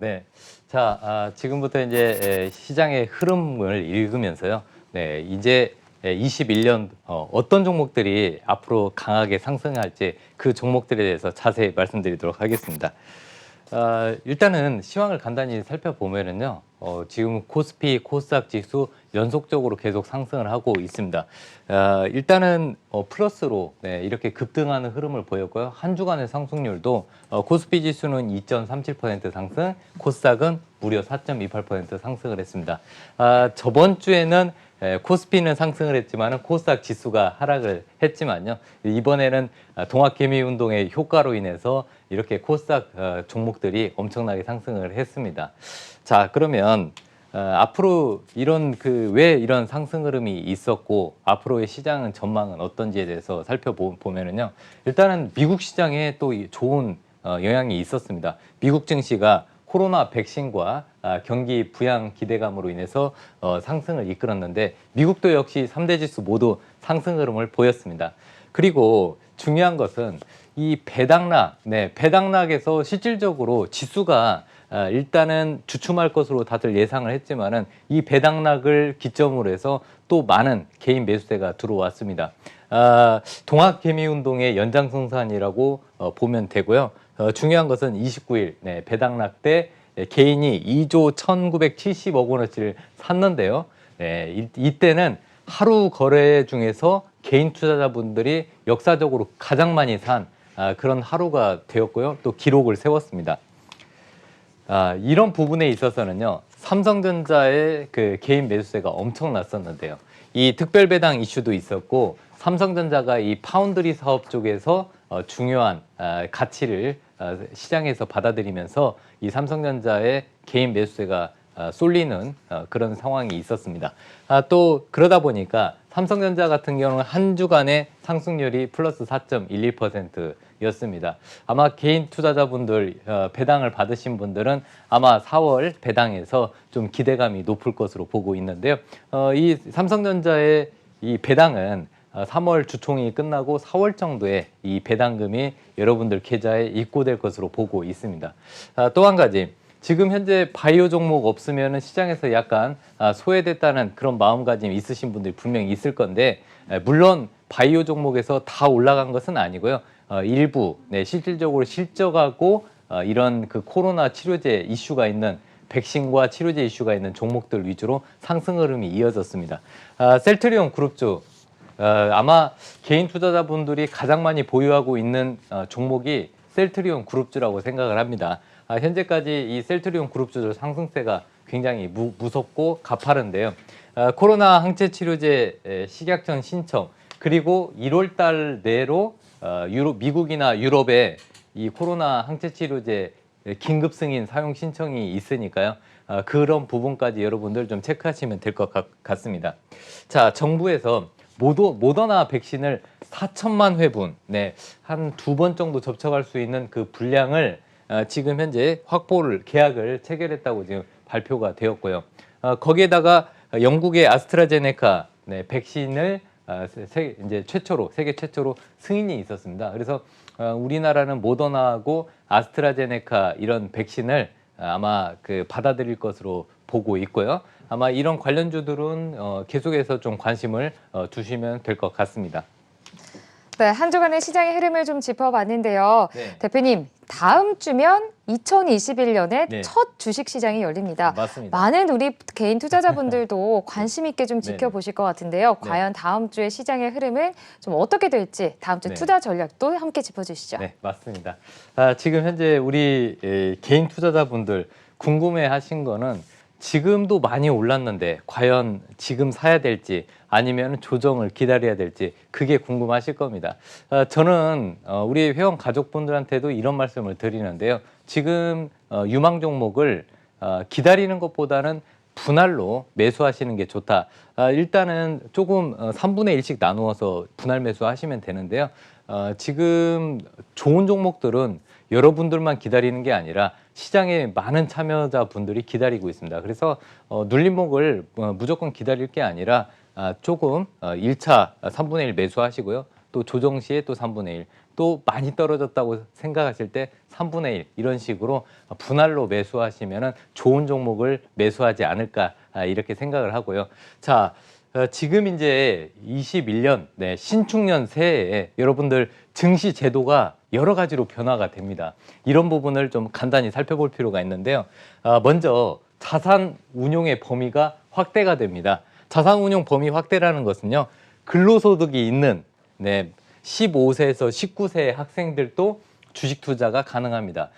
네. 자, 지금부터 이제 시장의 흐름을 읽으면서요. 네, 이제 21년 어떤 종목들이 앞으로 강하게 상승할지 그 종목들에 대해서 자세히 말씀드리도록 하겠습니다. 일단은 시황을 간단히 살펴보면은요, 지금 코스피, 코스닥 지수 연속적으로 계속 상승을 하고 있습니다. 일단은 플러스로 네, 이렇게 급등하는 흐름을 보였고요. 한 주간의 상승률도 코스피 지수는 2.37% 상승, 코스닥은 무려 4.28% 상승을 했습니다. 저번 주에는 코스피는 상승을 했지만 코스닥 지수가 하락을 했지만요. 이번에는 동학개미운동의 효과로 인해서 이렇게 코스닥 종목들이 엄청나게 상승을 했습니다. 자, 그러면 앞으로 왜 이런 상승 흐름이 있었고 앞으로의 시장은 전망은 어떤지에 대해서 살펴보면은요. 일단은 미국 시장에 또 좋은 영향이 있었습니다. 미국 증시가 코로나 백신과 경기 부양 기대감으로 인해서 상승을 이끌었는데 미국도 역시 3대 지수 모두 상승 흐름을 보였습니다. 그리고 중요한 것은 이 배당락, 배당락에서 실질적으로 지수가 일단은 주춤할 것으로 다들 예상을 했지만은 이 배당락을 기점으로 해서 또 많은 개인 매수세가 들어왔습니다. 동학개미운동의 연장성산이라고 보면 되고요. 중요한 것은 29일 배당락 때 개인이 2조 1,970억 원어치를 샀는데요. 이때는 하루 거래 중에서 개인 투자자분들이 역사적으로 가장 많이 산 그런 하루가 되었고요. 또 기록을 세웠습니다. 이런 부분에 있어서는요, 삼성전자의 그 개인 매수세가 엄청났었는데요. 이 특별 배당 이슈도 있었고, 삼성전자가 이 파운드리 사업 쪽에서 중요한 가치를 시장에서 받아들이면서 이 삼성전자의 개인 매수세가 쏠리는 그런 상황이 있었습니다. 또 그러다 보니까 삼성전자 같은 경우는 한 주간의 상승률이 플러스 4.12%였습니다. 아마 개인 투자자분들 배당을 받으신 분들은 아마 4월 배당에서 좀 기대감이 높을 것으로 보고 있는데요. 이 삼성전자의 이 배당은 3월 주총이 끝나고 4월 정도에 이 배당금이 여러분들 계좌에 입고될 것으로 보고 있습니다. 또 한 가지, 지금 현재 바이오 종목 없으면 시장에서 약간 소외됐다는 그런 마음가짐이 있으신 분들이 분명히 있을 건데, 물론 바이오 종목에서 다 올라간 것은 아니고요. 일부 실질적으로 실적하고 이런 그 코로나 치료제 이슈가 있는 백신과 치료제 이슈가 있는 종목들 위주로 상승 흐름이 이어졌습니다. 셀트리온 그룹주, 아마 개인 투자자분들이 가장 많이 보유하고 있는 종목이 셀트리온 그룹주라고 생각을 합니다. 현재까지 이 셀트리온 그룹주들 상승세가 굉장히 무섭고 가파른데요. 코로나 항체 치료제 식약청 신청, 그리고 1월 달 내로 미국이나 유럽에 이 코로나 항체 치료제 긴급 승인 사용 신청이 있으니까요. 그런 부분까지 여러분들 좀 체크하시면 될 것 같습니다. 자, 정부에서 모더나 백신을 4천만 회분, 한 2번 정도 접촉할 수 있는 그 분량을 지금 현재 계약을 체결했다고 지금 발표가 되었고요. 거기에다가 영국의 아스트라제네카 백신을 이제 세계 최초로 승인이 있었습니다. 그래서 우리나라는 모더나하고 아스트라제네카 이런 백신을 아마 받아들일 것으로 보고 있고요. 아마 이런 관련주들은 계속해서 좀 관심을 두시면 될 것 같습니다. 네, 한 주간의 시장의 흐름을 좀 짚어봤는데요. 네. 대표님, 다음 주면 2021년에 네. 첫 주식시장이 열립니다. 맞습니다. 많은 우리 개인 투자자분들도 관심 있게 좀 네네. 지켜보실 것 같은데요. 네. 과연 다음 주의 시장의 흐름은 좀 어떻게 될지 다음 주 네. 투자 전략도 함께 짚어주시죠. 네, 맞습니다. 지금 현재 우리 개인 투자자분들 궁금해하신 거는 지금도 많이 올랐는데 과연 지금 사야 될지 아니면 조정을 기다려야 될지 그게 궁금하실 겁니다. 저는 우리 회원 가족분들한테도 이런 말씀을 드리는데요. 지금 유망 종목을 기다리는 것보다는 분할로 매수하시는 게 좋다. 일단은 조금 3분의 1씩 나누어서 분할 매수하시면 되는데요. 지금 좋은 종목들은 여러분들만 기다리는 게 아니라 시장에 많은 참여자분들이 기다리고 있습니다. 그래서 눌림목을 무조건 기다릴 게 아니라 조금 1차 3분의 1 매수하시고요. 또 조정 시에 또 3분의 1, 또 많이 떨어졌다고 생각하실 때 3분의 1 이런 식으로 분할로 매수하시면 좋은 종목을 매수하지 않을까 이렇게 생각을 하고요. 자, 지금 이제 21년 신축년 새해에 여러분들 증시 제도가 여러 가지로 변화가 됩니다. 이런 부분을 좀 간단히 살펴볼 필요가 있는데요. 먼저 자산 운용의 범위가 확대가 됩니다. 자산 운용 범위 확대라는 것은요. 근로소득이 있는 15세에서 19세 학생들도 주식 투자가 가능합니다.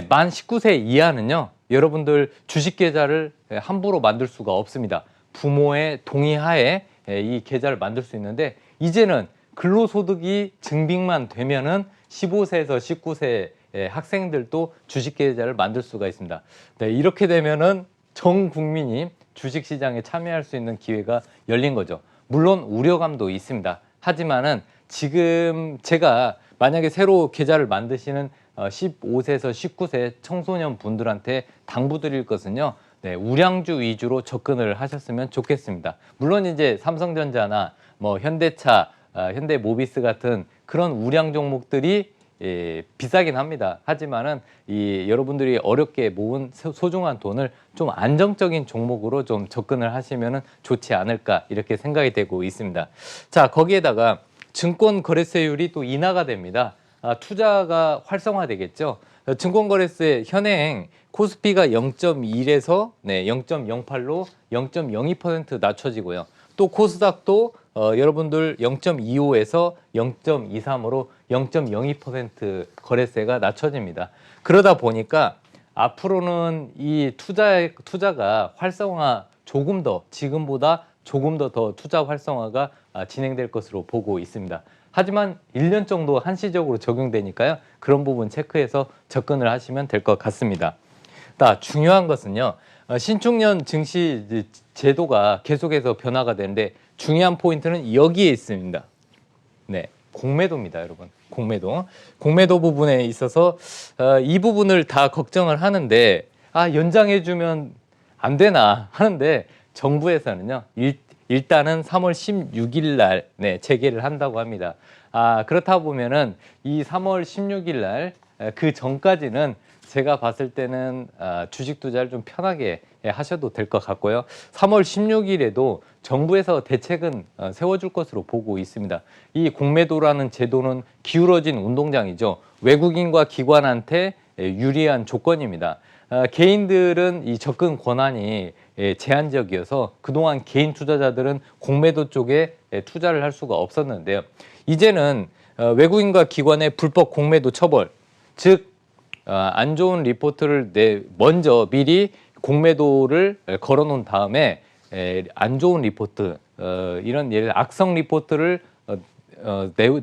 만 19세 이하는요. 여러분들 주식 계좌를 함부로 만들 수가 없습니다. 부모의 동의하에 이 계좌를 만들 수 있는데 이제는 근로소득이 증빙만 되면은 15세에서 19세 학생들도 주식 계좌를 만들 수가 있습니다. 이렇게 되면은 전 국민이 주식 시장에 참여할 수 있는 기회가 열린 거죠. 물론 우려감도 있습니다. 하지만은 지금 제가 만약에 새로 계좌를 만드시는 15세에서 19세 청소년 분들한테 당부드릴 것은요. 우량주 위주로 접근을 하셨으면 좋겠습니다. 물론 이제 삼성전자나 뭐 현대차, 현대모비스 같은 그런 우량 종목들이 비싸긴 합니다. 하지만은 여러분들이 어렵게 모은 소중한 돈을 좀 안정적인 종목으로 좀 접근을 하시면은 좋지 않을까 이렇게 생각이 되고 있습니다. 자, 거기에다가 증권거래세율이 또 인하가 됩니다. 투자가 활성화되겠죠. 증권거래세 현행 코스피가 0.1에서 0.08로 0.02% 낮춰지고요. 또 코스닥도 여러분들 0.25에서 0.23으로 0.02% 거래세가 낮춰집니다. 그러다 보니까 앞으로는 이 투자가 활성화 지금보다 조금 더 투자 활성화가 진행될 것으로 보고 있습니다. 하지만 1년 정도 한시적으로 적용되니까요. 그런 부분 체크해서 접근을 하시면 될 것 같습니다. 중요한 것은요. 신축년 증시 제도가 계속해서 변화가 되는데 중요한 포인트는 여기에 있습니다. 공매도입니다, 여러분. 공매도 부분에 있어서 이 부분을 다 걱정을 하는데 연장해주면 안 되나 하는데 정부에서는요. 일단은 3월 16일 날 재개를 한다고 합니다. 그렇다 보면은 이 3월 16일 날 그 전까지는 제가 봤을 때는 주식 투자를 좀 편하게 하셔도 될 것 같고요. 3월 16일에도 정부에서 대책은 세워줄 것으로 보고 있습니다. 이 공매도라는 제도는 기울어진 운동장이죠. 외국인과 기관한테 유리한 조건입니다. 개인들은 이 접근 권한이 제한적이어서 그동안 개인 투자자들은 공매도 쪽에 투자를 할 수가 없었는데요. 이제는 외국인과 기관의 불법 공매도 처벌, 즉 안 좋은 리포트를 먼저 미리 공매도를 걸어놓은 다음에 안 좋은 리포트, 이런 예를 들어 악성 리포트를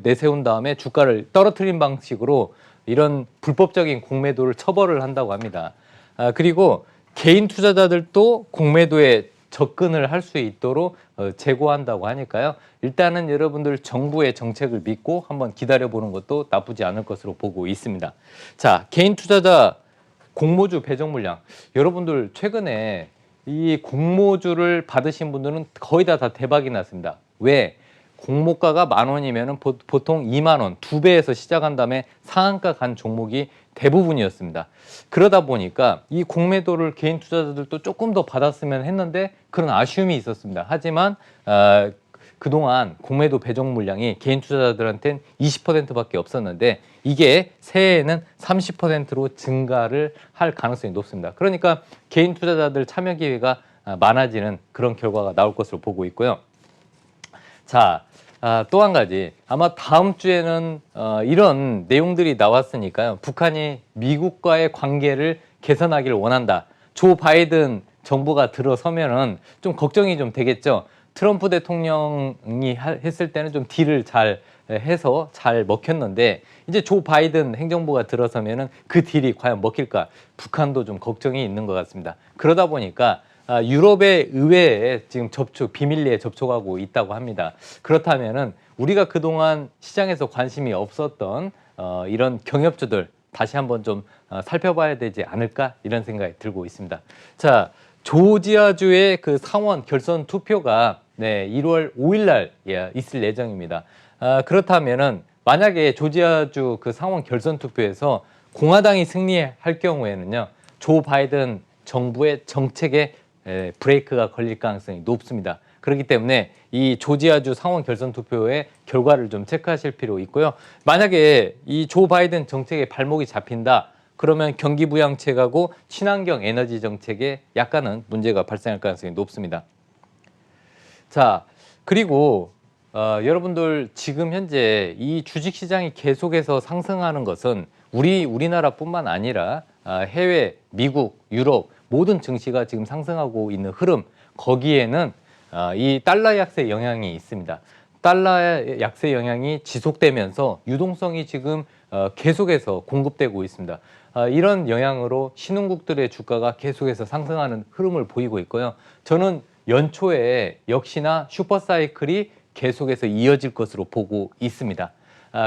내세운 다음에 주가를 떨어뜨린 방식으로 이런 불법적인 공매도를 처벌을 한다고 합니다. 그리고 개인 투자자들도 공매도에 접근을 할 수 있도록 제고한다고 하니까요. 일단은 여러분들 정부의 정책을 믿고 한번 기다려보는 것도 나쁘지 않을 것으로 보고 있습니다. 자, 개인 투자자 공모주 배정 물량. 여러분들 최근에 이 공모주를 받으신 분들은 거의 다 대박이 났습니다. 왜? 공모가가 10,000원이면 보통 20,000원, 2배에서 시작한 다음에 상한가 간 종목이 대부분이었습니다. 그러다 보니까 이 공매도를 개인 투자자들도 조금 더 받았으면 했는데 그런 아쉬움이 있었습니다. 하지만 그동안 공매도 배정 물량이 개인 투자자들한테는 20%밖에 없었는데 이게 새해에는 30%로 증가를 할 가능성이 높습니다. 그러니까 개인 투자자들 참여 기회가 많아지는 그런 결과가 나올 것으로 보고 있고요. 자, 또 한 가지 아마 다음 주에는 이런 내용들이 나왔으니까요. 북한이 미국과의 관계를 개선하기를 원한다. 조 바이든 정부가 들어서면은 좀 걱정이 좀 되겠죠. 트럼프 대통령이 했을 때는 좀 딜을 잘 해서 잘 먹혔는데 이제 조 바이든 행정부가 들어서면은 그 딜이 과연 먹힐까? 북한도 좀 걱정이 있는 것 같습니다. 그러다 보니까 유럽의 의회에 지금 비밀리에 접촉하고 있다고 합니다. 그렇다면은 우리가 그동안 시장에서 관심이 없었던 이런 경협주들 다시 한번 좀 살펴봐야 되지 않을까 이런 생각이 들고 있습니다. 자, 조지아주의 그 상원 결선 투표가 1월 5일 날 있을 예정입니다. 그렇다면은 만약에 조지아주 그 상원 결선 투표에서 공화당이 승리할 경우에는요, 조 바이든 정부의 정책에 브레이크가 걸릴 가능성이 높습니다. 그렇기 때문에 이 조지아주 상원 결선 투표의 결과를 좀 체크하실 필요 있고요. 만약에 이 조 바이든 정책에 발목이 잡힌다, 그러면 경기 부양책하고 친환경 에너지 정책에 약간은 문제가 발생할 가능성이 높습니다. 자, 그리고 여러분들 지금 현재 이 주식시장이 계속해서 상승하는 것은 우리나라뿐만 아니라 해외, 미국, 유럽 모든 증시가 지금 상승하고 있는 흐름, 거기에는 이 달러 약세 영향이 있습니다. 달러 약세 영향이 지속되면서 유동성이 지금 계속해서 공급되고 있습니다. 이런 영향으로 신흥국들의 주가가 계속해서 상승하는 흐름을 보이고 있고요. 저는 연초에 역시나 슈퍼사이클이 계속해서 이어질 것으로 보고 있습니다.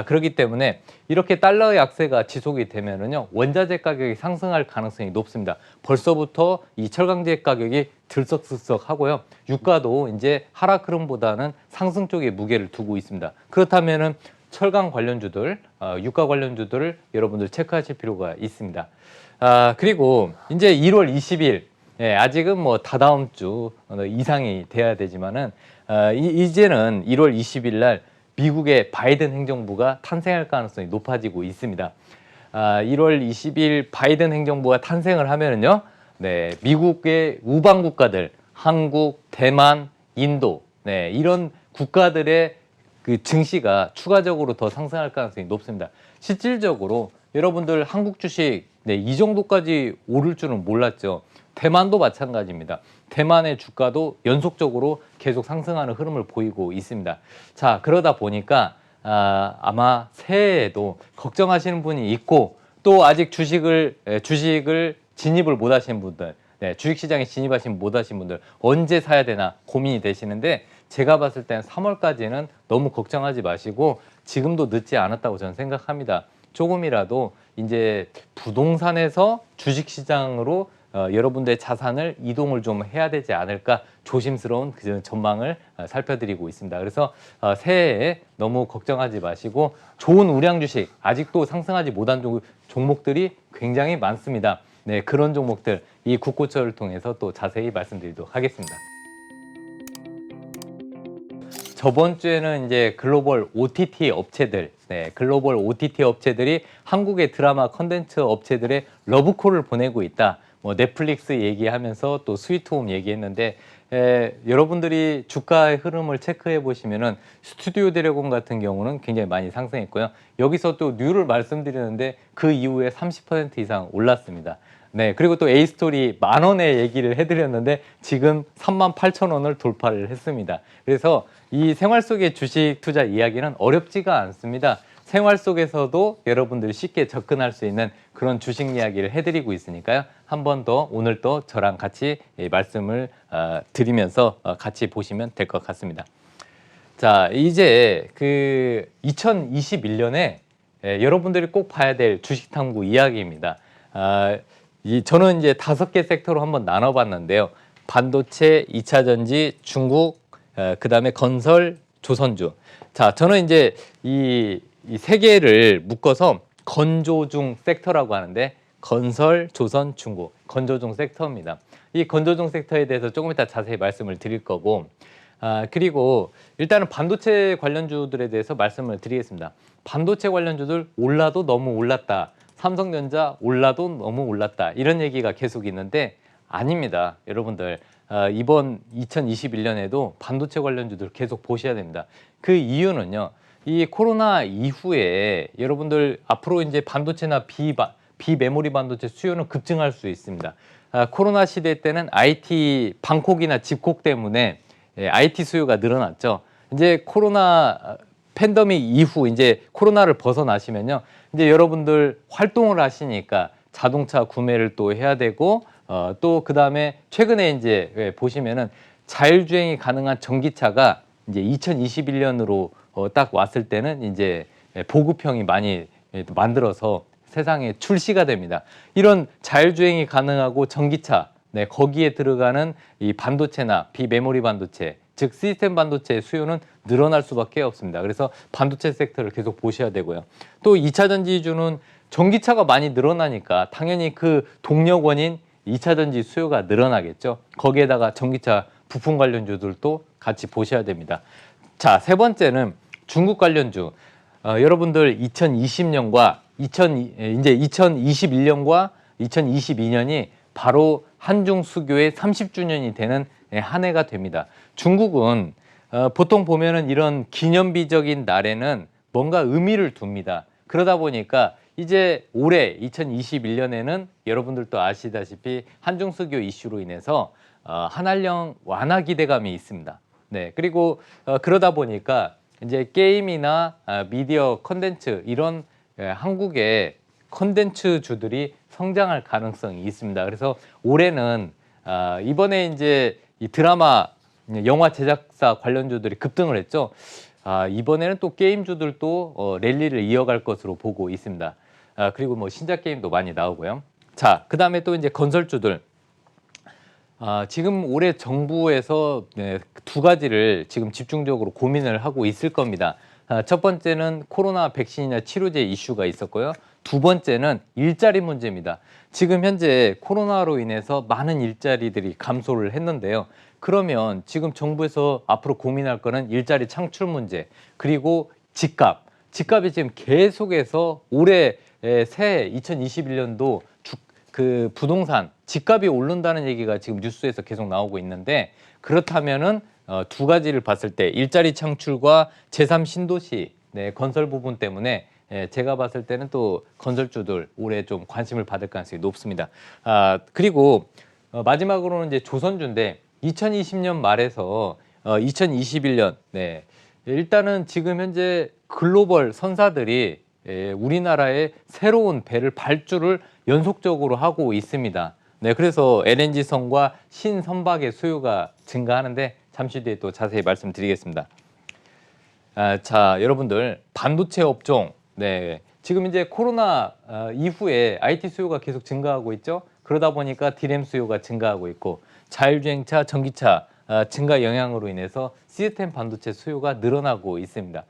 그렇기 때문에 이렇게 달러 약세가 지속이 되면은요, 원자재 가격이 상승할 가능성이 높습니다. 벌써부터 이 철강제 가격이 들썩들썩 하고요. 유가도 이제 하락 흐름보다는 상승 쪽에 무게를 두고 있습니다. 그렇다면은 철강 관련주들, 유가 관련주들을 여러분들 체크하실 필요가 있습니다. 그리고 이제 1월 20일, 아직은 뭐 다다음 주 이상이 돼야 되지만은 이제는 1월 20일 날 미국의 바이든 행정부가 탄생할 가능성이 높아지고 있습니다. 1월 20일 바이든 행정부가 탄생을 하면은요, 미국의 우방 국가들, 한국, 대만, 인도, 이런 국가들의 그 증시가 추가적으로 더 상승할 가능성이 높습니다. 실질적으로 여러분들 한국 주식 이 정도까지 오를 줄은 몰랐죠. 대만도 마찬가지입니다. 대만의 주가도 연속적으로 계속 상승하는 흐름을 보이고 있습니다. 자, 그러다 보니까 아마 새해에도 걱정하시는 분이 있고, 또 아직 주식을 진입을 못 하신 분들, 주식시장에 진입하신 못 하신 분들 언제 사야 되나 고민이 되시는데, 제가 봤을 땐 3월까지는 너무 걱정하지 마시고 지금도 늦지 않았다고 저는 생각합니다. 조금이라도 이제 부동산에서 주식시장으로 여러분들의 자산을 이동을 좀 해야 되지 않을까 조심스러운 그 전망을 살펴드리고 있습니다. 그래서 새해에 너무 걱정하지 마시고 좋은 우량 주식, 아직도 상승하지 못한 종목들이 굉장히 많습니다. 그런 종목들 이 국고처를 통해서 또 자세히 말씀드리도록 하겠습니다. 저번 주에는 이제 글로벌 OTT 업체들, 글로벌 OTT 업체들이 한국의 드라마 컨텐츠 업체들의 러브콜을 보내고 있다. 뭐 넷플릭스 얘기하면서 또 스위트홈 얘기했는데, 여러분들이 주가의 흐름을 체크해 보시면은 스튜디오 드래곤 같은 경우는 굉장히 많이 상승했고요. 여기서 또 뉴를 말씀드리는데 그 이후에 30% 이상 올랐습니다. 그리고 또 A스토리 10,000원의 얘기를 해드렸는데 지금 38,000원을 돌파를 했습니다. 그래서 이 생활 속의 주식 투자 이야기는 어렵지가 않습니다. 생활 속에서도 여러분들이 쉽게 접근할 수 있는 그런 주식 이야기를 해드리고 있으니까요. 한 번 더 오늘 또 저랑 같이 말씀을 드리면서 같이 보시면 될 것 같습니다. 자, 이제 그 2021년에 여러분들이 꼭 봐야 될 주식 탐구 이야기입니다. 저는 이제 5개 섹터로 한번 나눠봤는데요. 반도체, 2차 전지, 중국, 그 다음에 건설, 조선주. 자, 저는 이제 이 세 개를 묶어서 건조중 섹터라고 하는데, 건설, 조선, 중국, 건조중 섹터입니다. 이 건조중 섹터에 대해서 조금 이따 자세히 말씀을 드릴 거고, 그리고 일단은 반도체 관련주들에 대해서 말씀을 드리겠습니다. 반도체 관련주들 올라도 너무 올랐다. 삼성전자 올라도 너무 올랐다. 이런 얘기가 계속 있는데 아닙니다. 여러분들 이번 2021년에도 반도체 관련주들 계속 보셔야 됩니다. 그 이유는요. 이 코로나 이후에 여러분들 앞으로 이제 반도체나 비메모리 반도체 수요는 급증할 수 있습니다. 코로나 시대 때는 IT 방콕이나 집콕 때문에 IT 수요가 늘어났죠. 이제 코로나 팬데믹 이후 이제 코로나를 벗어나시면요. 이제 여러분들 활동을 하시니까 자동차 구매를 또 해야 되고 또 그다음에 최근에 이제 보시면은 자율주행이 가능한 전기차가 이제 2021년으로 딱 왔을 때는 이제 보급형이 많이 만들어서 세상에 출시가 됩니다. 이런 자율주행이 가능하고 전기차, 거기에 들어가는 이 반도체나 비메모리 반도체, 즉 시스템 반도체의 수요는 늘어날 수밖에 없습니다. 그래서 반도체 섹터를 계속 보셔야 되고요. 또 2차 전지주는 전기차가 많이 늘어나니까 당연히 그 동력원인 2차 전지 수요가 늘어나겠죠. 거기에다가 전기차 부품 관련주들도 같이 보셔야 됩니다. 자, 세 번째는 중국 관련주. 여러분들 2020년과 이제 2021년과 2022년이 바로 한중 수교의 30주년이 되는 한 해가 됩니다. 중국은 보통 보면은 이런 기념비적인 날에는 뭔가 의미를 둡니다. 그러다 보니까 이제 올해 2021년에는 여러분들도 아시다시피 한중 수교 이슈로 인해서 한한령 완화 기대감이 있습니다. 네, 그리고 그러다 보니까 이제 게임이나 미디어 컨텐츠 이런 한국의 컨텐츠주들이 성장할 가능성이 있습니다. 그래서 올해는 이번에 이제 이 드라마, 영화 제작사 관련주들이 급등을 했죠. 이번에는 또 게임주들도 랠리를 이어갈 것으로 보고 있습니다. 그리고 뭐 신작 게임도 많이 나오고요. 자, 그 다음에 또 이제 건설주들. 지금 올해 정부에서 두 가지를 지금 집중적으로 고민을 하고 있을 겁니다. 첫 번째는 코로나 백신이나 치료제 이슈가 있었고요. 두 번째는 일자리 문제입니다. 지금 현재 코로나로 인해서 많은 일자리들이 감소를 했는데요. 그러면 지금 정부에서 앞으로 고민할 거는 일자리 창출 문제, 그리고 집값. 집값이 지금 계속해서 올해 새해 2021년도 그 부동산 집값이 오른다는 얘기가 지금 뉴스에서 계속 나오고 있는데, 그렇다면은 두 가지를 봤을 때 일자리 창출과 제3 신도시 건설 부분 때문에 제가 봤을 때는 또 건설주들 올해 좀 관심을 받을 가능성이 높습니다. 그리고 마지막으로는 이제 조선주인데 2020년 말에서 2021년 일단은 지금 현재 글로벌 선사들이 우리나라에 새로운 배를 발주를 연속적으로 하고 있습니다. 네, 그래서 LNG선과 신선박의 수요가 증가하는데 잠시 뒤에 또 자세히 말씀드리겠습니다. 자, 여러분들 반도체 업종, 지금 이제 코로나 이후에 IT 수요가 계속 증가하고 있죠. 그러다 보니까 D램 수요가 증가하고 있고 자율주행차, 전기차 증가 영향으로 인해서 시스템 반도체 수요가 늘어나고 있습니다.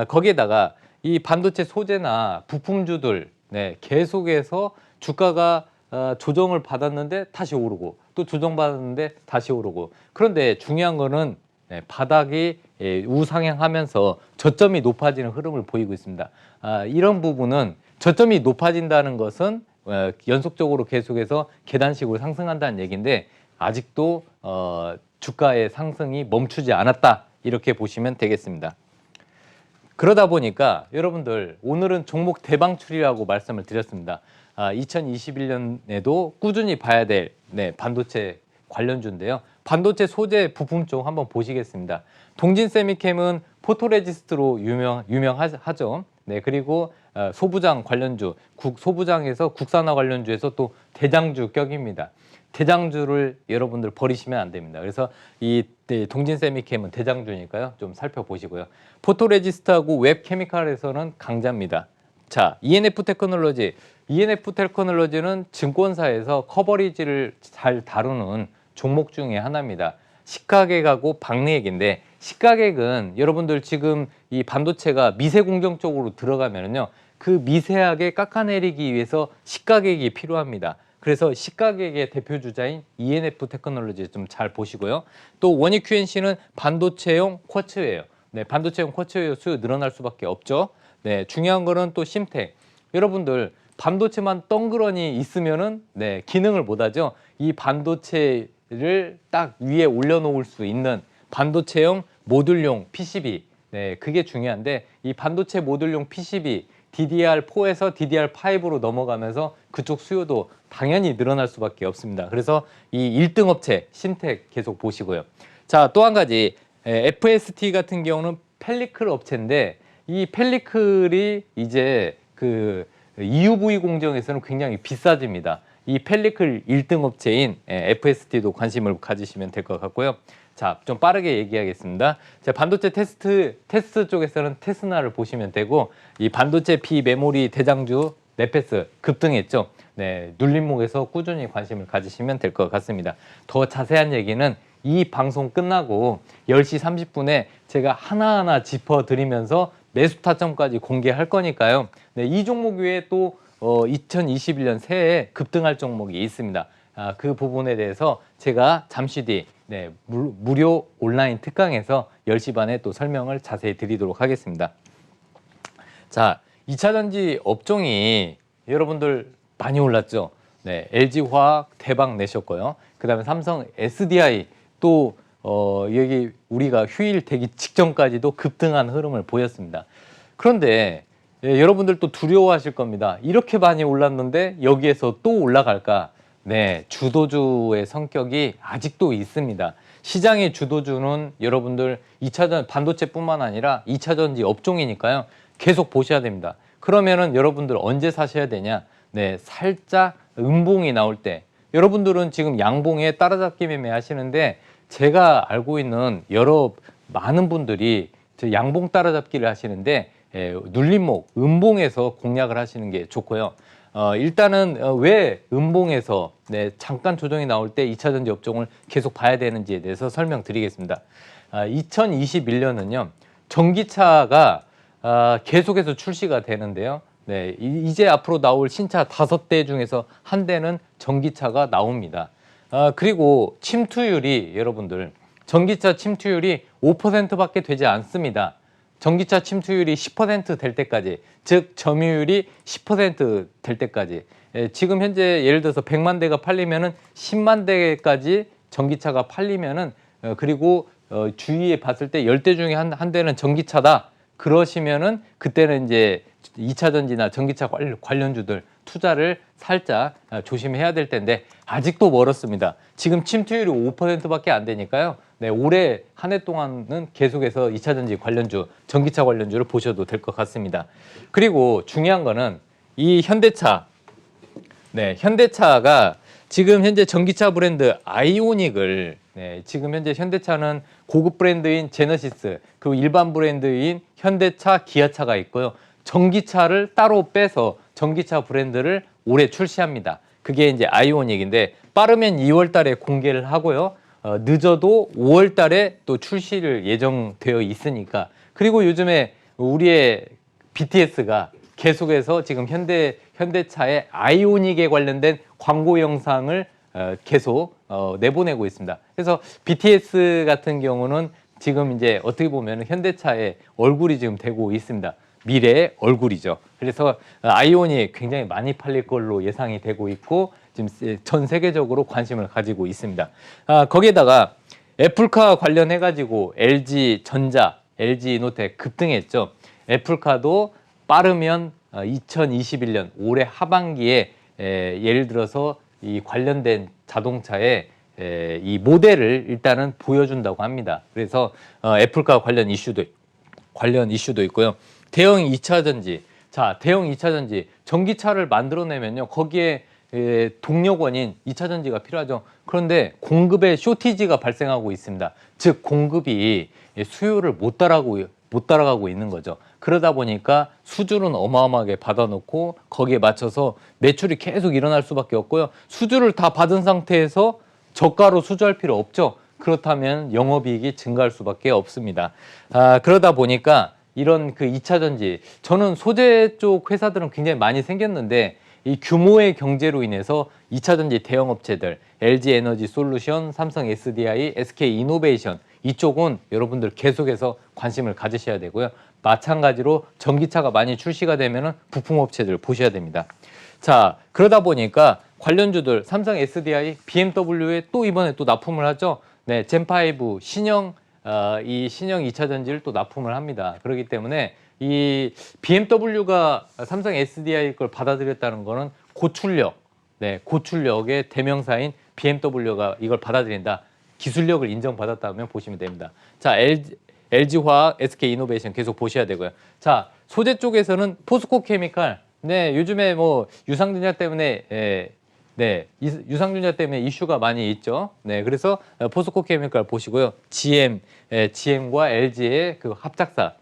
거기에다가 이 반도체 소재나 부품주들 계속해서 주가가 조정을 받았는데 다시 오르고 또 조정받았는데 다시 오르고, 그런데 중요한 거는 바닥이 우상향하면서 저점이 높아지는 흐름을 보이고 있습니다. 이런 부분은 저점이 높아진다는 것은 연속적으로 계속해서 계단식으로 상승한다는 얘기인데 아직도 주가의 상승이 멈추지 않았다, 이렇게 보시면 되겠습니다. 그러다 보니까 여러분들 오늘은 종목 대방출이라고 말씀을 드렸습니다. 2021년에도 꾸준히 봐야 될 반도체 관련주인데요. 반도체 소재 부품 쪽 한번 보시겠습니다. 동진세미캠은 포토레지스트로 유명하죠. 그리고 소부장 관련주, 소부장에서 국산화 관련주에서 또 대장주 격입니다. 대장주를 여러분들 버리시면 안 됩니다. 그래서 이 동진세미캠은 대장주니까요. 좀 살펴보시고요. 포토레지스트하고 웹케미칼에서는 강자입니다. 자, ENF 테크놀로지는 증권사에서 커버리지를 잘 다루는 종목 중에 하나입니다. 시가객하고 박리액인데, 시가객은 여러분들 지금 이 반도체가 미세 공정 쪽으로 들어가면요, 그 미세하게 깎아내리기 위해서 시가객이 필요합니다. 그래서 시가객의 대표 주자인 ENF 테크놀로지 좀 잘 보시고요. 또 원익 QNC는 반도체용 쿼츠예요. 반도체용 쿼츠 수요 늘어날 수밖에 없죠. 중요한 거는 또 심텍. 여러분들 반도체만 덩그러니 있으면은 기능을 못 하죠. 이 반도체를 딱 위에 올려놓을 수 있는 반도체용 모듈용 PCB. 그게 중요한데, 이 반도체 모듈용 PCB DDR4에서 DDR5로 넘어가면서 그쪽 수요도 당연히 늘어날 수밖에 없습니다. 그래서 이 1등 업체 심텍 계속 보시고요. 자, 또 한 가지 FST 같은 경우는 펠리클 업체인데, 이 펠리클이 이제 그 EUV 공정에서는 굉장히 비싸집니다. 이 펠리클 1등 업체인 FST도 관심을 가지시면 될 것 같고요. 자, 좀 빠르게 얘기하겠습니다. 자, 반도체 테스트 쪽에서는 테스나를 보시면 되고, 이 반도체 비메모리 대장주 네페스 급등했죠. 눌림목에서 꾸준히 관심을 가지시면 될 것 같습니다. 더 자세한 얘기는 이 방송 끝나고 10시 30분에 제가 하나하나 짚어드리면서 매수 타점까지 공개할 거니까요. 네, 이 종목 외에 또 2021년 새해에 급등할 종목이 있습니다. 그 부분에 대해서 제가 잠시 뒤 네, 무료 온라인 특강에서 10시 반에 또 설명을 자세히 드리도록 하겠습니다. 자, 2차전지 업종이 여러분들 많이 올랐죠. 네, LG화학 대박 내셨고요. 그 다음에 삼성 SDI 또 여기 우리가 휴일 되기 직전까지도 급등한 흐름을 보였습니다. 그런데 여러분들 또 두려워하실 겁니다. 이렇게 많이 올랐는데 여기에서 또 올라갈까? 네, 주도주의 성격이 아직도 있습니다. 시장의 주도주는 여러분들 2차전 반도체뿐만 아니라 2차전지 업종이니까요. 계속 보셔야 됩니다. 그러면은 여러분들 언제 사셔야 되냐? 네, 살짝 음봉이 나올 때. 여러분들은 지금 양봉에 따라잡기 매매 하시는데 제가 알고 있는 많은 분들이 양봉 따라잡기를 하시는데 눌림목, 음봉에서 공략을 하시는 게 좋고요. 일단은 왜 음봉에서 잠깐 조정이 나올 때 2차전지 업종을 계속 봐야 되는지에 대해서 설명드리겠습니다. 2021년은요. 전기차가 계속해서 출시가 되는데요. 네, 이제 앞으로 나올 신차 5대 중에서 한 대는 전기차가 나옵니다. 그리고 침투율이 여러분들 전기차 침투율이 5%밖에 되지 않습니다. 전기차 침투율이 10% 될 때까지, 즉 점유율이 10% 될 때까지. 지금 현재 예를 들어서 100만 대가 팔리면은 10만 대까지 전기차가 팔리면은 그리고 주위에 봤을 때 10대 중에 한 대는 전기차다. 그러시면은 그때는 이제 2차 전지나 전기차 관련주들 투자를 살짝 조심해야 될 텐데 아직도 멀었습니다. 지금 침투율이 5%밖에 안 되니까요. 네, 올해 한 해 동안은 계속해서 2차 전지 관련주, 전기차 관련주를 보셔도 될 것 같습니다. 그리고 중요한 거는 이 현대차, 네, 현대차가 지금 현재 전기차 브랜드 아이오닉을 지금 현재 현대차는 고급 브랜드인 제너시스 그리고 일반 브랜드인 현대차, 기아차가 있고요. 전기차를 따로 빼서 전기차 브랜드를 올해 출시합니다. 그게 이제 아이오닉인데 빠르면 2월 달에 공개를 하고요. 늦어도 5월 달에 또 출시를 예정되어 있으니까. 그리고 요즘에 우리의 BTS가 계속해서 지금 현대차의 아이오닉에 관련된 광고 영상을 계속 내보내고 있습니다. 그래서 BTS 같은 경우는 지금 이제 어떻게 보면 현대차의 얼굴이 지금 되고 있습니다. 미래의 얼굴이죠. 그래서 아이오닉 굉장히 많이 팔릴 걸로 예상이 되고 있고 지금 전 세계적으로 관심을 가지고 있습니다. 거기에다가 애플카 관련해 가지고 LG전자, LG이노텍 급등했죠. 애플카도 빠르면 2021년 올해 하반기에 예를 들어서 이 관련된 자동차의 이 모델을 일단은 보여준다고 합니다. 그래서 애플카 관련 이슈도 있고요. 대형 2차 전지. 자, 대형 2차 전지. 전기차를 만들어내면요. 거기에 동력원인 2차 전지가 필요하죠. 그런데 공급에 쇼티지가 발생하고 있습니다. 즉 공급이 수요를 못 따라가고 있는 거죠. 그러다 보니까 수주는 어마어마하게 받아놓고 거기에 맞춰서 매출이 계속 일어날 수밖에 없고요. 수주를 다 받은 상태에서 저가로 수주할 필요 없죠. 그렇다면 영업이익이 증가할 수밖에 없습니다. 그러다 보니까 이런 그 2차 전지, 저는 소재 쪽 회사들은 굉장히 많이 생겼는데 이 규모의 경제로 인해서 2차 전지 대형 업체들, LG 에너지 솔루션, 삼성 SDI, SK 이노베이션 이쪽은 여러분들 계속해서 관심을 가지셔야 되고요. 마찬가지로 전기차가 많이 출시가 되면은 부품 업체들 보셔야 됩니다. 자, 그러다 보니까 관련주들 삼성 SDI, BMW에 또 이번에 또 납품을 하죠. 네, 젠5 신형 이 신형 2차 전지를 또 납품을 합니다. 그렇기 때문에 이 BMW가 삼성 SDI 걸 받아들였다는 거는 고출력, 고출력의 대명사인 BMW가 이걸 받아들인다. 기술력을 인정받았다면 보시면 됩니다. 자, LG화학, SK이노베이션 계속 보셔야 되고요. 자, 소재 쪽에서는 포스코 케미칼, 요즘에 뭐 유상증자 때문에 유상증자 때문에 이슈가 많이 있죠. 그래서 포스코 케미칼 보시고요. GM과 LG의 그 합작사,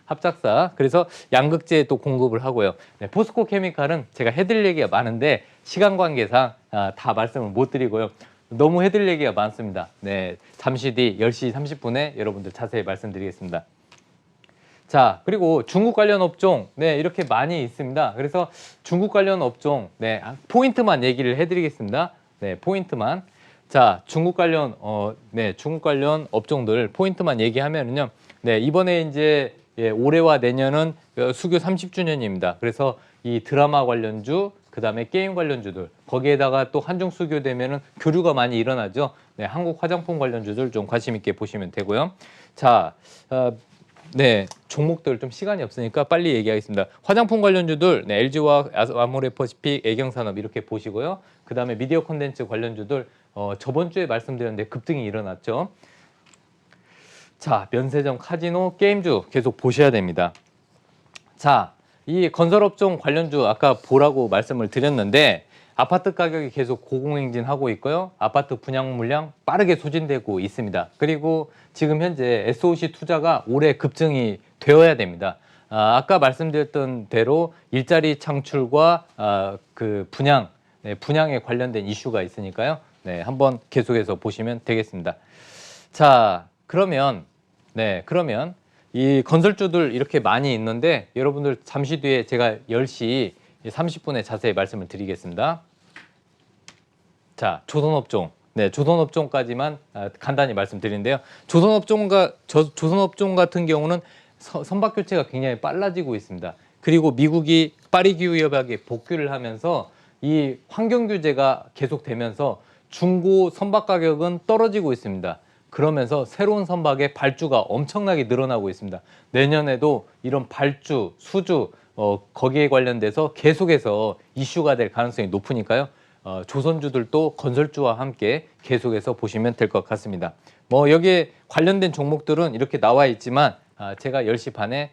합작사. 그래서 양극재에 또 공급을 하고요. 포스코 케미칼은 제가 해드릴 얘기가 많은데 시간 관계상 다 말씀을 못 드리고요. 너무 해드릴 얘기가 많습니다. 네, 잠시 뒤 10시 30분에 여러분들 자세히 말씀드리겠습니다. 자, 그리고 중국 관련 업종, 네, 이렇게 많이 있습니다. 그래서 중국 관련 업종, 네, 포인트만 얘기를 해드리겠습니다. 네, 포인트만. 자, 중국 관련, 중국 관련 업종들 포인트만 얘기하면은요, 네, 이번에 이제 올해와 내년은 수교 30주년입니다. 그래서 이 드라마 관련주, 그 다음에 게임 관련주들, 거기에다가 또 한중 수교되면은 교류가 많이 일어나죠. 네, 한국 화장품 관련주들 좀 관심 있게 보시면 되고요. 자, 네, 종목들 좀 시간이 없으니까 빨리 얘기하겠습니다. 화장품 관련주들, 네, LG화학, 아모레퍼시픽, 애경산업 이렇게 보시고요. 그 다음에 미디어 콘텐츠 관련주들, 저번 주에 말씀드렸는데 급등이 일어났죠. 자, 면세점, 카지노, 게임주 계속 보셔야 됩니다. 자, 이 건설업종 관련주 아까 보라고 말씀을 드렸는데 아파트 가격이 계속 고공행진하고 있고요. 아파트 분양 물량 빠르게 소진되고 있습니다. 그리고 지금 현재 SOC 투자가 올해 급증이 되어야 됩니다. 아까 말씀드렸던 대로 일자리 창출과 그 분양, 네, 분양에 관련된 이슈가 있으니까요. 네, 한번 계속해서 보시면 되겠습니다. 자, 그러면 이 건설주들 이렇게 많이 있는데 여러분들 잠시 뒤에 제가 10시 30분에 자세히 말씀을 드리겠습니다. 자, 조선업종. 네, 조선업종까지만 간단히 말씀드리는데요. 조선업종 같은 경우는 선박 교체가 굉장히 빨라지고 있습니다. 그리고 미국이 파리 기후 협약에 복귀를 하면서 이 환경 규제가 계속되면서 중고 선박 가격은 떨어지고 있습니다. 그러면서 새로운 선박의 발주가 엄청나게 늘어나고 있습니다. 내년에도 이런 발주, 수주 거기에 관련돼서 계속해서 이슈가 될 가능성이 높으니까요. 조선주들도 건설주와 함께 계속해서 보시면 될 것 같습니다. 뭐 여기에 관련된 종목들은 이렇게 나와 있지만 제가 10시 반에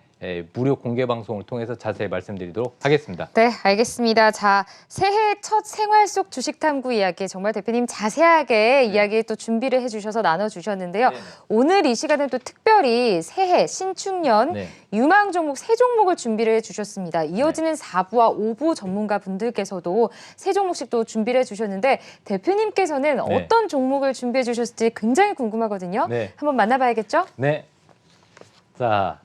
무료 공개 방송을 통해서 자세히 말씀드리도록 하겠습니다. 네, 알겠습니다. 자, 새해 첫 생활 속 주식 탐구 이야기 정말 대표님 자세하게 이야기 또 준비를 해주셔서 나눠주셨는데요. 네. 오늘 이 시간은 또 특별히 새해 신축년 네. 유망 종목 세 종목을 준비를 해주셨습니다. 이어지는 4부와 5부 전문가 분들께서도 세 종목씩 또 준비를 해주셨는데 대표님께서는 네. 어떤 종목을 준비해 주셨을지 굉장히 궁금하거든요. 네. 한번 만나봐야겠죠? 네. 자.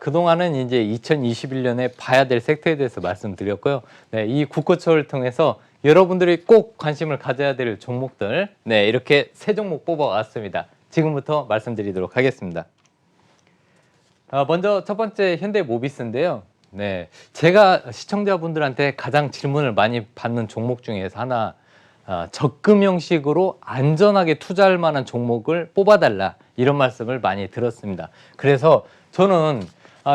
그동안은 이제 2021년에 봐야 될 섹터에 대해서 말씀드렸고요. 네, 이 국고초를 통해서 여러분들이 꼭 관심을 가져야 될 종목들, 네, 이렇게 세 종목 뽑아왔습니다. 지금부터 말씀드리도록 하겠습니다. 먼저 첫 번째 현대모비스인데요. 네, 제가 시청자분들한테 가장 질문을 많이 받는 종목 중에서 하나, 적금 형식으로 안전하게 투자할 만한 종목을 뽑아달라 이런 말씀을 많이 들었습니다. 그래서 저는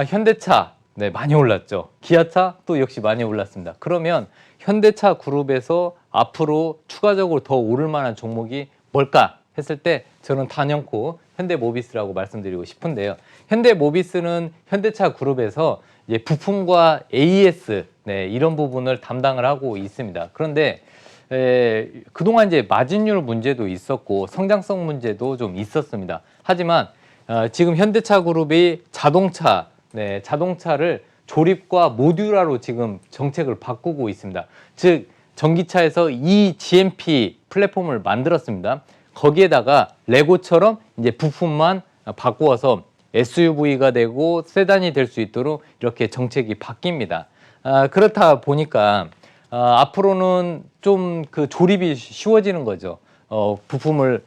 현대차 네, 많이 올랐죠. 기아차 또 역시 많이 올랐습니다. 그러면 현대차 그룹에서 앞으로 추가적으로 더 오를 만한 종목이 뭘까 했을 때 저는 단연코 현대모비스라고 말씀드리고 싶은데요. 현대모비스는 현대차 그룹에서 이제 부품과 AS 네, 이런 부분을 담당을 하고 있습니다. 그런데 그동안 이제 마진율 문제도 있었고 성장성 문제도 좀 있었습니다. 하지만 지금 현대차 그룹이 자동차를 조립과 모듈화로 지금 정책을 바꾸고 있습니다. 즉 전기차에서 eGMP 플랫폼을 만들었습니다. 거기에다가 레고처럼 이제 부품만 바꾸어서 SUV가 되고 세단이 될 수 있도록 이렇게 정책이 바뀝니다. 그렇다 보니까 앞으로는 좀 그 조립이 쉬워지는 거죠. 부품을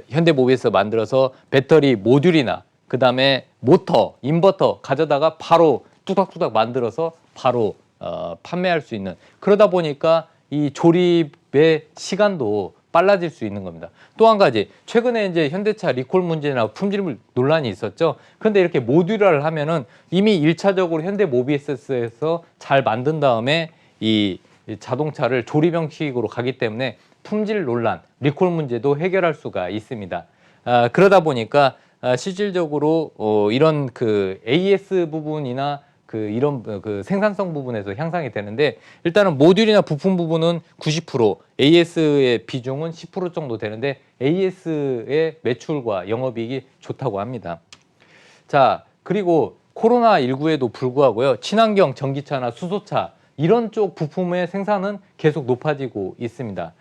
현대모비스에서 만들어서 배터리 모듈이나 그 다음에 모터, 인버터 가져다가 바로 뚜닥뚜닥 만들어서 바로 판매할 수 있는 그러다 보니까 이 조립의 시간도 빨라질 수 있는 겁니다. 또 한 가지 최근에 이제 현대차 리콜 문제나 품질 논란이 있었죠. 그런데 이렇게 모듈화를 하면은 이미 1차적으로 현대모비스에서 잘 만든 다음에 이 자동차를 조립 형식으로 가기 때문에 품질 논란, 리콜 문제도 해결할 수가 있습니다. 그러다 보니까 실질적으로 이런 그 AS 부분이나 이런 생산성 부분에서 향상이 되는데 일단은 모듈이나 부품 부분은 90%, AS의 비중은 10% 정도 되는데 AS의 매출과 영업이익이 좋다고 합니다. 자, 그리고 코로나19에도 불구하고요. 친환경 전기차나 수소차 이런 쪽 부품의 생산은 계속 높아지고 있습니다.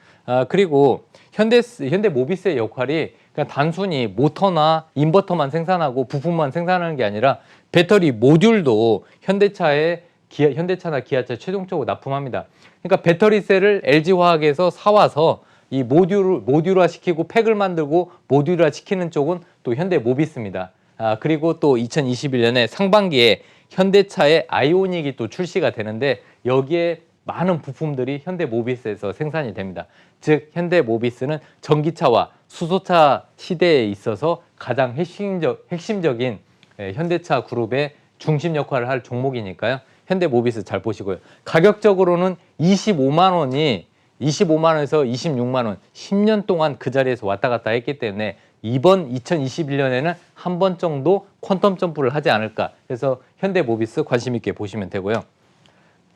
그리고 현대모비스의 역할이 그냥 단순히 모터나 인버터만 생산하고 부품만 생산하는 게 아니라 배터리 모듈도 현대차나 기아차 최종적으로 납품합니다. 그러니까 배터리셀을 LG화학에서 사와서 이 모듈화 시키고 팩을 만들고 모듈화 시키는 쪽은 또 현대모비스입니다. 그리고 또 2021년에 상반기에 현대차의 아이오닉이 또 출시가 되는데 여기에 많은 부품들이 현대모비스에서 생산이 됩니다. 즉 현대모비스는 전기차와 수소차 시대에 있어서 가장 핵심적인 현대차 그룹의 중심 역할을 할 종목이니까요. 현대모비스 잘 보시고요. 가격적으로는 25만 원에서 26만 원, 10년 동안 그 자리에서 왔다 갔다 했기 때문에 이번 2021년에는 한 번 정도 퀀텀 점프를 하지 않을까. 그래서 현대모비스 관심 있게 보시면 되고요.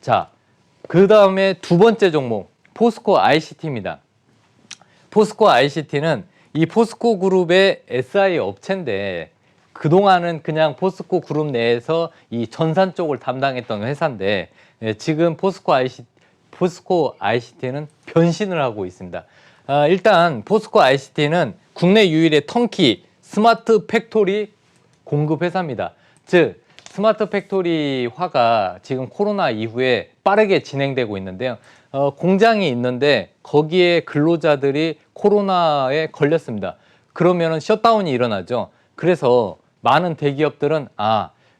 자, 그 다음에 두 번째 종목 포스코 ICT입니다. 포스코 ICT는 이 포스코 그룹의 SI 업체인데 그동안은 그냥 포스코 그룹 내에서 이 전산 쪽을 담당했던 회사인데 지금 포스코 ICT는 변신을 하고 있습니다. 일단 포스코 ICT는 국내 유일의 턴키 스마트 팩토리 공급 회사입니다. 즉 스마트 팩토리화가 지금 코로나 이후에 빠르게 진행되고 있는데요. 공장이 있는데 거기에 근로자들이 코로나에 걸렸습니다. 그러면은 셧다운이 일어나죠. 그래서 많은 대기업들은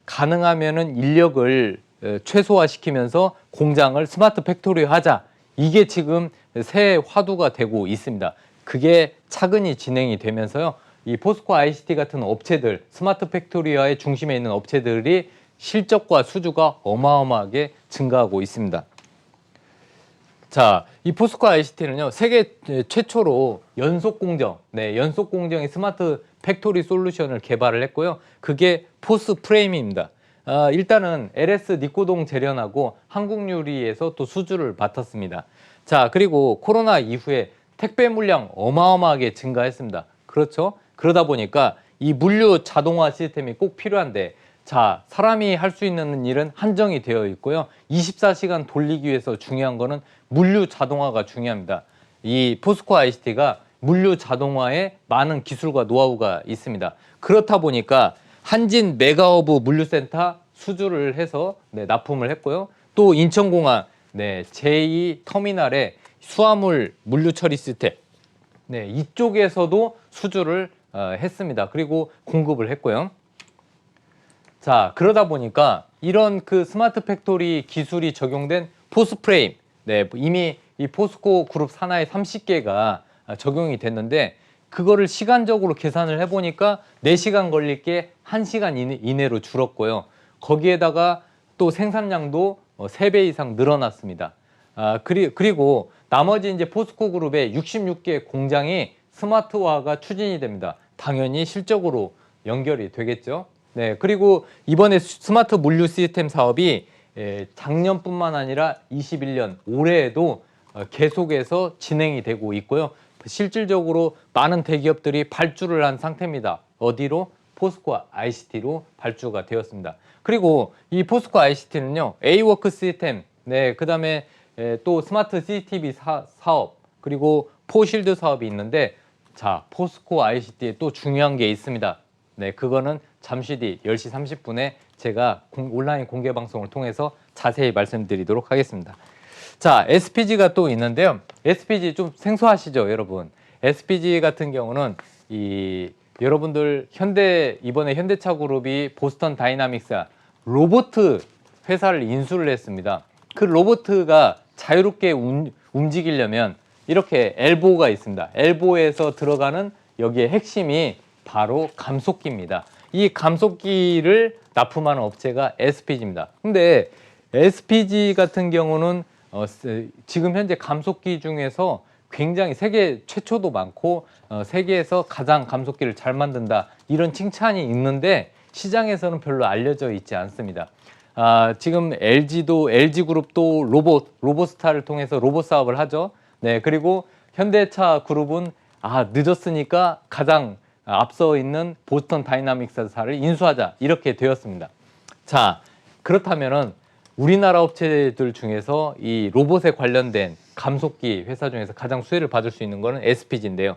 가능하면은 인력을 최소화시키면서 공장을 스마트 팩토리화 하자. 이게 지금 새 화두가 되고 있습니다. 그게 차근히 진행이 되면서요. 이 포스코 ICT 같은 업체들, 스마트 팩토리화의 중심에 있는 업체들이 실적과 수주가 어마어마하게 증가하고 있습니다. 자, 이 포스코 ICT는요, 세계 최초로 연속 공정의 스마트 팩토리 솔루션을 개발을 했고요. 그게 포스 프레임입니다. 일단은 LS 니코동 재련하고 한국유리에서 또 수주를 맡았습니다. 자, 그리고 코로나 이후에 택배 물량 어마어마하게 증가했습니다. 그렇죠? 그러다 보니까 이 물류 자동화 시스템이 꼭 필요한데, 자, 사람이 할 수 있는 일은 한정이 되어 있고요. 24시간 돌리기 위해서 중요한 거는 물류 자동화가 중요합니다. 이 포스코 ICT가 물류 자동화에 많은 기술과 노하우가 있습니다. 그렇다 보니까 한진 메가허브 물류센터 수주를 해서 납품을 했고요. 또 인천공항 제2터미널의 수화물 물류 처리 시스템 이쪽에서도 수주를 했습니다. 그리고 공급을 했고요. 자, 그러다 보니까 이런 그 스마트 팩토리 기술이 적용된 포스프레임, 이미 이 포스코 그룹 산하에 30개가 적용이 됐는데 그거를 시간적으로 계산을 해보니까 4시간 걸릴 게 1시간 이내로 줄었고요. 거기에다가 또 생산량도 3배 이상 늘어났습니다. 그리고 나머지 이제 포스코 그룹의 66개 공장이 스마트화가 추진이 됩니다. 당연히 실적으로 연결이 되겠죠. 그리고 이번에 스마트 물류 시스템 사업이 작년뿐만 아니라 21년 올해에도 계속해서 진행이 되고 있고요. 실질적으로 많은 대기업들이 발주를 한 상태입니다. 어디로? 포스코 ICT로 발주가 되었습니다. 그리고 이 포스코 ICT는요, A워크 시스템, 그 다음에 또 스마트 CCTV 사업, 그리고 포실드 사업이 있는데, 자, 포스코 ICT에 또 중요한 게 있습니다. 그거는 잠시 뒤 10시 30분에 제가 온라인 공개 방송을 통해서 자세히 말씀드리도록 하겠습니다. 자, SPG가 또 있는데요. SPG 좀 생소하시죠, 여러분? SPG 같은 경우는 여러분들 이번에 현대차 그룹이 보스턴 다이나믹스 로봇 회사를 인수를 했습니다. 그 로봇가 자유롭게 움직이려면 이렇게 엘보가 있습니다. 엘보에서 들어가는 여기에 핵심이 바로 감속기입니다. 이 감속기를 납품하는 업체가 SPG입니다. 근데 SPG 같은 경우는 지금 현재 감속기 중에서 굉장히 세계 최초도 많고 세계에서 가장 감속기를 잘 만든다 이런 칭찬이 있는데 시장에서는 별로 알려져 있지 않습니다. 지금 LG그룹도 로보스타를 통해서 로봇 사업을 하죠. 그리고 현대차 그룹은 늦었으니까 가장 앞서 있는 보스턴 다이나믹스사를 인수하자 이렇게 되었습니다. 자, 그렇다면은 우리나라 업체들 중에서 이 로봇에 관련된 감속기 회사 중에서 가장 수혜를 받을 수 있는 거는 SPG인데요.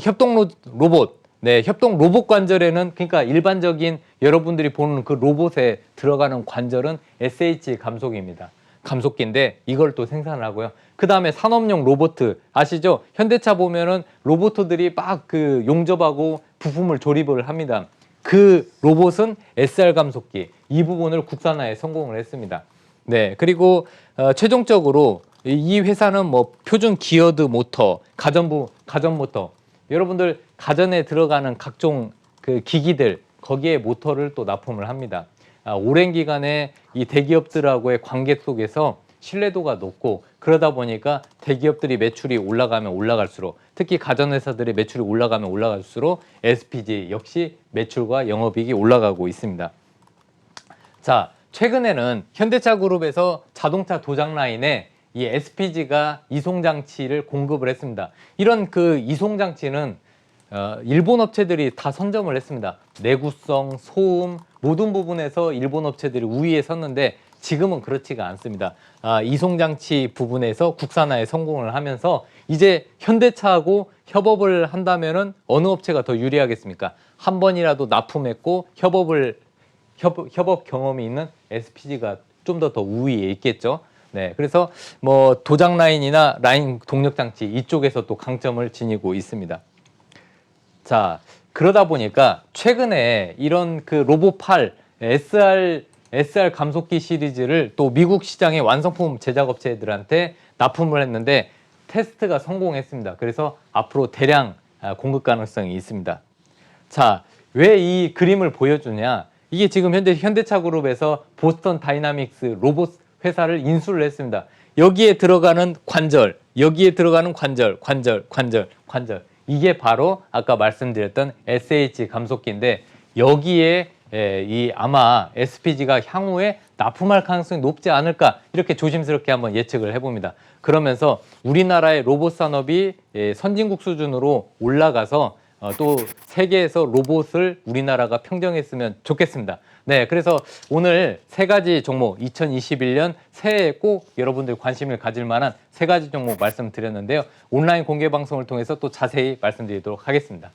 협동 로봇, 네, 협동 로봇 관절에는 그러니까 일반적인 여러분들이 보는 그 로봇에 들어가는 관절은 SH 감속입니다. 감속기인데 이걸 또 생산을 하고요. 그 다음에 산업용 로봇 아시죠? 현대차 보면은 로봇들이 막 그 용접하고 부품을 조립을 합니다. 그 로봇은 SR 감속기 이 부분을 국산화에 성공을 했습니다. 네, 그리고 최종적으로 이 회사는 뭐 표준 기어드 모터, 가전 모터, 여러분들 가전에 들어가는 각종 그 기기들 거기에 모터를 또 납품을 합니다. 오랜 기간에 이 대기업들하고의 관계 속에서 신뢰도가 높고 그러다 보니까 대기업들이 매출이 올라가면 올라갈수록 특히 가전회사들의 매출이 올라가면 올라갈수록 SPG 역시 매출과 영업이익이 올라가고 있습니다. 자, 최근에는 현대차 그룹에서 자동차 도장 라인에 이 SPG가 이송장치를 공급을 했습니다. 이런 그 이송장치는 일본 업체들이 다 선점을 했습니다. 내구성, 소음 모든 부분에서 일본 업체들이 우위에 섰는데 지금은 그렇지가 않습니다. 이송장치 부분에서 국산화에 성공을 하면서 이제 현대차하고 협업을 한다면은 어느 업체가 더 유리하겠습니까? 한 번이라도 납품했고 협업 경험이 있는 SPG가 좀 더 우위에 있겠죠. 네, 그래서 뭐 도장 라인이나 라인 동력 장치 이쪽에서 또 강점을 지니고 있습니다. 자, 그러다 보니까 최근에 이런 그 로봇8 SR 감속기 시리즈를 또 미국 시장의 완성품 제작업체들한테 납품을 했는데 테스트가 성공했습니다. 그래서 앞으로 대량 공급 가능성이 있습니다. 자, 왜 이 그림을 보여주냐? 이게 지금 현재 현대차 그룹에서 보스턴 다이나믹스 로봇 회사를 인수를 했습니다. 여기에 들어가는 관절, 여기에 들어가는 관절. 이게 바로 아까 말씀드렸던 SH 감속기인데 여기에 이 아마 SPG가 향후에 납품할 가능성이 높지 않을까 이렇게 조심스럽게 한번 예측을 해봅니다. 그러면서 우리나라의 로봇 산업이 선진국 수준으로 올라가서 또 세계에서 로봇을 우리나라가 평정했으면 좋겠습니다. 네, 그래서 오늘 세 가지 종목 2021년 새해에 꼭 여러분들 관심을 가질 만한 세 가지 종목 말씀드렸는데요. 온라인 공개 방송을 통해서 또 자세히 말씀드리도록 하겠습니다.